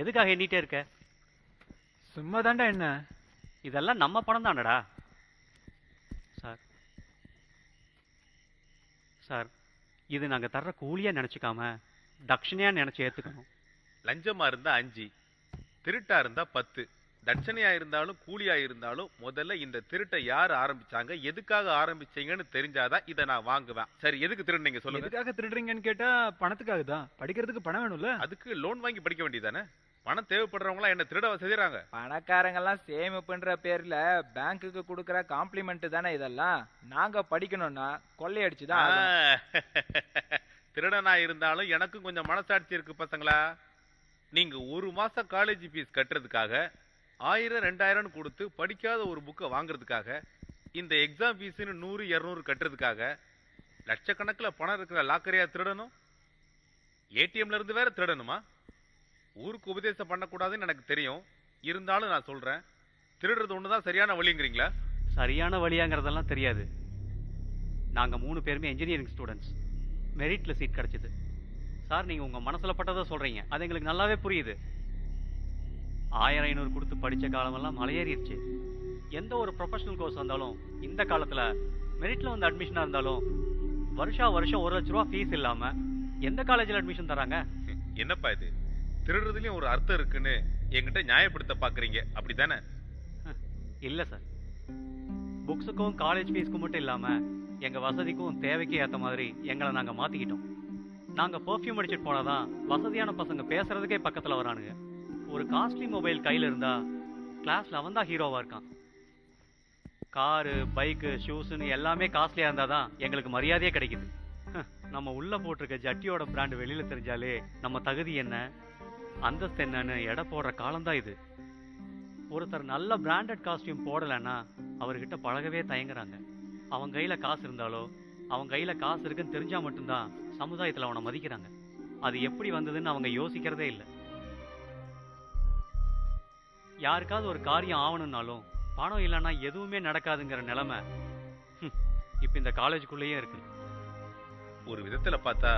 எதுக்காக எண்ணிட்டே இருக்க? சும்மா தாண்டா. என்ன இதெல்லாம் நம்ம பணம் தானடா. சார் சார், இது நாங்க தர்ற கூலியா நினைச்சுக்காம தட்சணையா நினைச்சு ஏத்துக்கணும். லஞ்சமா இருந்தா 5, திருட்டா இருந்தா 10. தட்சணையா இருந்தாலும் கூலியா இருந்தாலும் முதல்ல இந்த திருட்டை யார் ஆரம்பிச்சாங்க, எதுக்காக ஆரம்பிச்சீங்கன்னு தெரிஞ்சாதான் இதை நான் வாங்குவேன். சரி, எதுக்கு திருடுனீங்க சொல்லுங்க. எதுக்காக திருடுறீங்கன்னு கேட்டா பணத்துக்காக தான். படிக்கிறதுக்கு பணம் வேணும்ல. அதுக்கு லோன் வாங்கி படிக்க வேண்டியதானே? பணம் தேவைப்படுறவங்களா என்ன திருட செய்யறாங்க? பணக்காரங்க எல்லாம் சேமிப்புன்ற பேர்ல பேங்க்குக்கு கொடுக்கற காம்ப்ளிமெண்ட் தானே இதெல்லாம். நாங்க படிக்கணும்னா கொள்ளையடிச்சுதான் ஆகணும். திருடனா இருந்தாலும் எனக்கும் கொஞ்சம் மனசாட்சி இருக்கு பசங்களா. நீங்க ஒரு மாசம் காலேஜ் ஃபீஸ் கட்டுறதுக்காக 1000 2000 கொடுத்து படிக்காத ஒரு புக்கை வாங்குறதுக்காக, இந்த எக்ஸாம் ஃபீஸ்னு 100 200 கட்டுறதுக்காக லட்சக்கணக்கில் பணம் இருக்கிற லாக்கரையா திருடணும்? ஏடிஎம்ல இருந்து வேற திருடணுமா? ஊருக்கு உபதேசம் பண்ணக்கூடாதுன்னு எனக்கு தெரியும், இருந்தாலும் நான் சொல்றேன், திருடுறது ஒண்ணுதான் சரியான வழிங்கிறீங்களா? சரியான வழியாங்கிறதெல்லாம் தெரியாது. நாங்க 3 பேருமே இன்ஜினியரிங் ஸ்டூடெண்ட்ஸ். மெரிட்ல சீட் கிடைச்சது. சார், நீங்க உங்க மனசுல பட்டதை சொல்றீங்க, அது எங்களுக்கு நல்லாவே புரியுது. 1000 500 கொடுத்து படிச்ச காலமெல்லாம் மலையேறிடுச்சு. எந்த ஒரு ப்ரொஃபஷனல் கோர்ஸ் வந்தாலும் இந்த காலத்துல மெரிட்ல வந்து அட்மிஷனா இருந்தாலும் வருஷம் 1 லட்ச ரூபா ஃபீஸ் இல்லாம எந்த காலேஜ்ல அட்மிஷன் தராங்க? என்னப்பா இது? திருடுறதுலயும் ஒரு அர்த்தம் இருக்குன்னு என்கிட்ட நியாயப்படுத்த பாக்குறீங்க, அப்படித்தானே? இல்ல சார், புக்ஸுக்கும் காலேஜ் ஃபீஸ்க்கும் மட்டும் இல்லாம எங்க வசதிக்கும் தேவைக்கு ஏத்த மாதிரி எங்களை நாங்க மாத்திக்கிட்டோம். நாங்க பெர்ஃப்யூம் அடிச்சுட்டு போனாதான் வசதியான பசங்க பேசுறதுக்கே பக்கத்துல வரானுங்க. ஒரு காஸ்ட்லி மொபைல் கையில இருந்தா கிளாஸ்ல அவன் தான் ஹீரோவா இருக்கான். காரு, பைக்கு, ஷூஸ்ன்னு எல்லாமே காஸ்ட்லியா இருந்தாதான் எங்களுக்கு மரியாதையே கிடைக்குது. நம்ம உள்ள போட்டிருக்க ஜட்டியோட பிராண்ட் வெளியில தெரிஞ்சாலே நம்ம தகுதி என்ன, அந்தஸ்து என்னன்னு எடை போடுற காலம்தான் இது. ஒருத்தர் நல்ல பிராண்டட் காஸ்டியூம் போடலைன்னா அவர்கிட்ட பழகவே தயங்குறாங்க. அவன் கையில காசு இருந்தாலோ, அவன் கையில காசு இருக்குன்னு தெரிஞ்சா மட்டும்தான் சமுதாயத்துல அவனை மதிக்கிறாங்க. அது எப்படி வந்ததுன்னு அவங்க யோசிக்கிறதே இல்லை. யாருக்காவது ஒரு காரியம் ஆகணும்னாலும் பணம் இல்லைன்னா எதுவுமே நடக்காதுங்கிற நிலைமை இப்ப இந்த காலேஜுக்குள்ளேயே இருக்கு. ஒரு விதத்துல பார்த்தா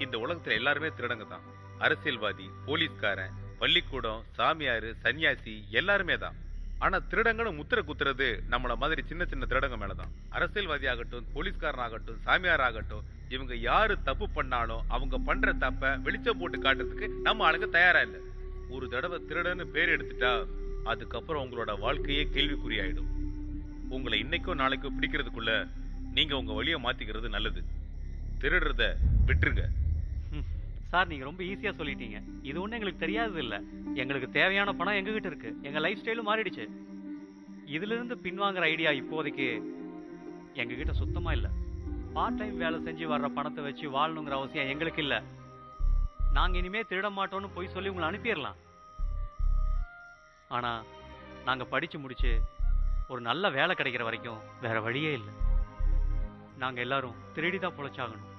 இந்த உலகத்துல எல்லாருமே திருடங்க தான். அரசியல்வாதி, போலீஸ்காரன், பள்ளிக்கூடம், சாமியாரு, சன்னியாசி எல்லாருமே தான். ஆனா திருடங்கன்னு முத்திர குத்துறது நம்மள மாதிரி சின்ன சின்ன திருடங்க மேலதான். அரசியல்வாதி ஆகட்டும், போலீஸ்காரன் ஆகட்டும், சாமியார் ஆகட்டும், இவங்க யாரு தப்பு பண்ணாலும் அவங்க பண்ற தப்ப வெளிச்சம் போட்டு காட்டுறதுக்கு நம்ம ஆளுங்க தயாரா இல்லை. ஒரு தடவை திருடன்னு பேர் எடுத்துட்டா அதுக்கப்புறம் உங்களோட வாழ்க்கையே கேள்விக்குறியாயிடும். உங்களை இன்னைக்கோ நாளைக்கோ பிடிக்கிறதுக்குள்ள நீங்க உங்க வழியை மாத்திக்கிறது நல்லது. திருடுறத விட்டுருங்க. சார், நீங்க ரொம்ப ஈஸியா சொல்லிட்டீங்க. இது ஒண்ணு எங்களுக்கு தெரியாது இல்ல. எங்களுக்கு தேவையான பணம் எங்க கிட்ட இருக்கு. எங்க லைஃப் ஸ்டைலும் மாறிடுச்சு. இதுல இருந்து பின்வாங்குற ஐடியா இப்போதைக்கு எங்க கிட்ட சுத்தமா இல்ல. பார்ட் டைம் வேலை செஞ்சு வர்ற பணத்தை வச்சு வாழணுங்கிற அவசியம் எங்களுக்கு இல்ல. நாங்க இனிமே திருட மாட்டோம்னு போய் சொல்லி உங்களை அனுப்பிடலாம். ஆனா நாங்க படிச்சு முடிச்சு ஒரு நல்ல வேலை கிடைக்கிற வரைக்கும் வேற வழியே இல்லை. நாங்க எல்லாரும் திருடிதான் பொழைச்சாகணும்.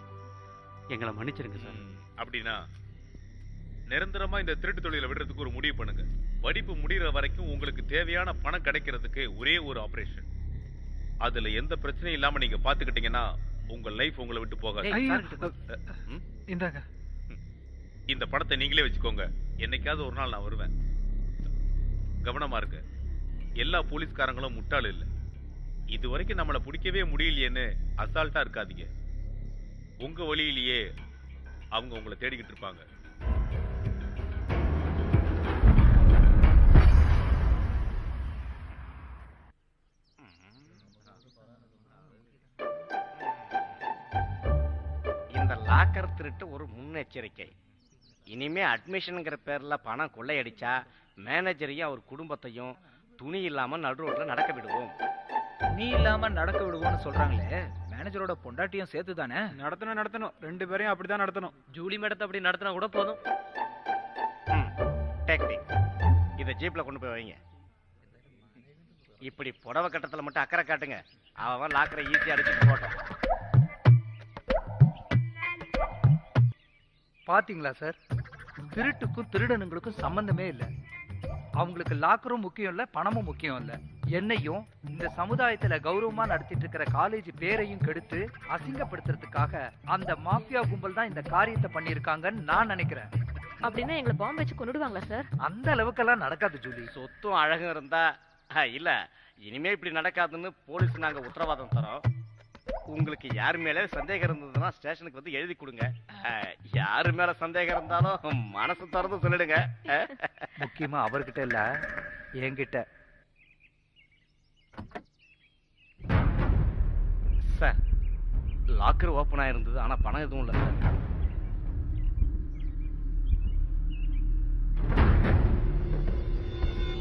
எங்களை மன்னிச்சிருங்க சார். அப்படின்னா நிரந்தரமா இந்த திருட்டு தொழிலை விடுறதுக்கு ஒரு முடிவு பண்ணுங்க. படிப்பு முடிகிற வரைக்கும் உங்களுக்கு தேவையான பணம் கிடைக்கிறதுக்கு ஒரே ஒரு ஆபரேஷன். அதுல எந்த பிரச்சனையும் இல்லாம நீங்க பாத்துக்கிட்டீங்கன்னா உங்க லைஃப் உங்களை விட்டு போகாது. இந்த பணத்தை நீங்களே வச்சுக்கோங்க. என்னைக்காவது ஒரு நாள் நான் வருவேன். கவனமா இருக்க. எல்லா போலீஸ்காரங்களும் முட்டாள் இல்லை. இது வரைக்கும் நம்மளை பிடிக்கவே முடியலையேன்னு அசால்ட்டா இருக்காதீங்க. உங்க வழியிலேயே அவங்க உங்களை தேடிக்கிட்டு இருப்பாங்க. இந்த லாக்கர் திருட்டு ஒரு முன்னெச்சரிக்கை. இனிமே அட்மிஷனுங்கிற பேர்ல பணம் கொள்ளையடிச்சா மேனேஜரையும் அவர் குடும்பத்தையும் துணி இல்லாம நடு ரோட்ல நடக்க விடுவோம். துணி இல்லாம நடக்க விடுவோம்னு சொல்றாங்களே, மேனேஜரோட பொண்டாட்டியும் சேர்த்து தானே? நடத்தணும். 2 பேரையும் அப்படிதான் நடத்தணும். ஜூலி மேடத்தை அப்படி நடத்தினா கூட போதும். டெக்னிக். இதை ஜீப்ல கொண்டு போய் வைங்க. இப்படி புடவை கட்டத்துல மட்டும் அக்கறை காட்டுங்க. அவன் லாக்கரை ஈஸியா அடிச்சுட்டு போட்டோம். பாத்தீங்களா சார், திருட்டுக்கும் திருடனுங்களுக்கும் சம்பந்தமே இல்லை. அவங்களுக்கு லாக்கரும் முக்கியம் இல்லை, பணமும் முக்கியம் இல்லை. என்னையும் இந்த சமுதாயத்துல கௌரவமா நடத்திட்டு இருக்கிற காலேஜ் பேரையும் கெடுத்து அசிங்கப்படுத்துறதுக்காக அந்த மாஃபியா கும்பல் தான் இந்த காரியத்தை பண்ணியிருக்காங்கன்னு நான் நினைக்கிறேன். அப்படின்னா எங்களை பாம்பு வச்சு கொன்னுடுவாங்களா சார்? அந்த அளவுக்கெல்லாம் நடக்காது ஜூலி. சொத்தும் அழகும் இருந்தா இல்ல இனிமே இப்படி நடக்காதுன்னு போலீஸ் நாங்க உத்தரவாதம் தரோம். உங்களுக்கு யார் மேல சந்தேகம் இருந்ததுன்னா ஸ்டேஷனுக்கு வந்து எழுதி கொடுங்க. யாரு மேல சந்தேகம் இருந்தாலும் மனசு திறந்து சொல்லிடுங்க. முக்கியமா அவர்கிட்ட இல்ல, என்கிட்ட. சார் லாக்கர் ஓப்பன் ஆயிருந்தது, ஆனா பணம் எதுவும் இல்லை சார்.